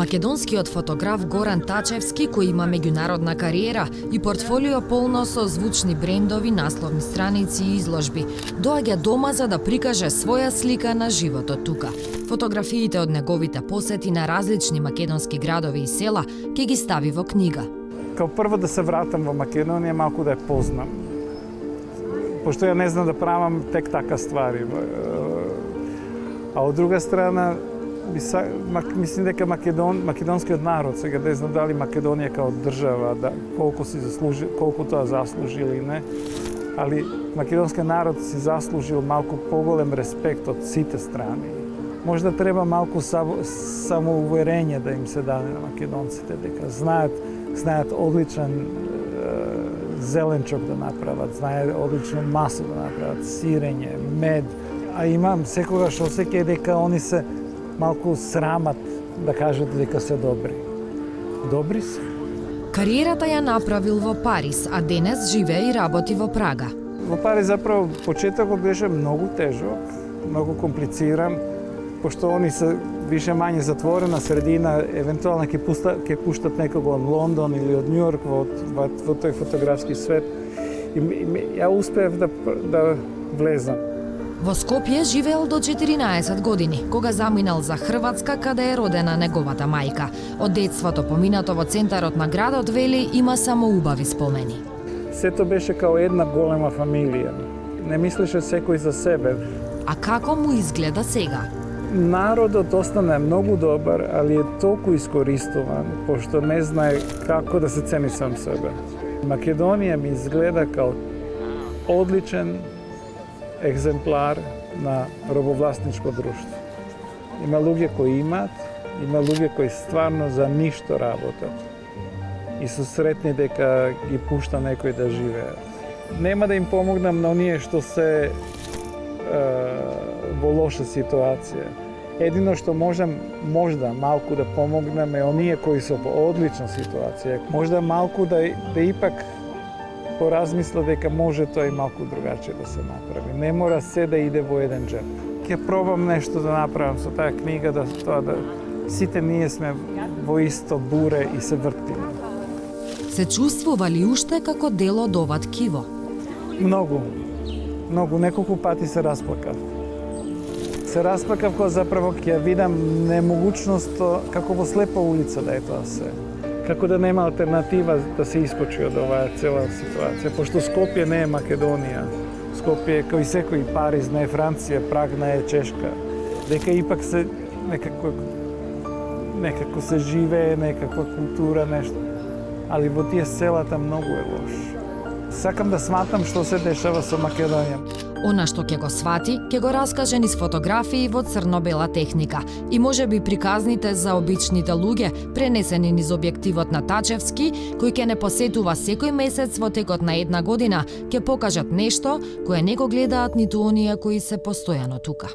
Македонскиот фотограф Горан Тачевски, кој има меѓународна кариера и портфолио полно со звучни брендови, насловни страници и изложби, доаѓа дома за да прикаже своја слика на животот тука. Фотографиите од неговите посети на различни македонски градови и села ќе ги стави во книга. Као прво да се вратам во Македонија, малку да ја познам. Пошто ја не знам да правам тек така ствари. А од друга страна, мислим дека македонскиот народ, сега не знам дали Македонија као држава, колку тоа заслужи или не, али македонскиот народ си заслужил малку поголем респект од сите страни. Можда треба малку самоуверење да им се даде на македонците, дека знаат одличен зеленчок да направат, знаат одлично масо да направат, сирење, мед, а имам секогаш осеќај дека они се малку срамат да кажат дека се добри. Добри се. Кариерата ја направил во Париз, а денес живее и работи во Прага. Во Париз заправо почетокот беше многу тежок, многу комплициран, пошто они се више мање затворена средина, евентуално ќе пуштат некого од Лондон или од Њујорк во тој фотографски свет. И ја успеав да влезам. Во Скопје живеел до 14 години, кога заминал за Хрватска, каде е родена неговата мајка. Од детството поминато во центарот на градот, вели, има само убави спомени. Сето беше као една голема фамилија. Не мислеше секој за себе. А како му изгледа сега? Народот остана многу добар, али е толку искористуван, пошто не знае како да се цени сам себе. Македонија ми изгледа као одличен екземплар на робовласничко друштво. Има луѓе кои имаат, има луѓе кои стварно за ништо работат и се сретни дека ги пушта некој да живеат. Нема да им помогнам на оние што се во лоша ситуација. Едино што можда малку да помогнам е оние кои се во одлична ситуација. Можда малку да ипак поразмисла дека може тоа и малку другаче да се направи. Не мора се да иде во еден джеп. Ќе пробам нешто да направам со таа книга, да сите ние сме во исто буре и се вртиме. Се чувствува ли уште како дел од ова ткиво? Многу. Неколку пати се расплакав. Се расплакав кога заправо ќе ја видам немогучноста како во слепа улица да е тоа се. Како да нема алтернатива да се искочи од оваа цела ситуација, пошто Скопје не е Македонија. Скопје е кој секој, Париз не е Франција, Праг не е Чешка. Дека ипак се некако се живее, некаква култура, нешто. Али во тие селата многу е лош. Сакам да сматам што се дешава со Македонија. Она што ќе го свати, ќе го раскаже низ фотографии во црно-бела техника и можеби приказните за обичните луѓе, пренесени низ објективот на Тачевски, кој ќе не посетува секој месец во текот на една година, ќе покажат нешто кое не го гледаат ниту оние кои се постојано тука.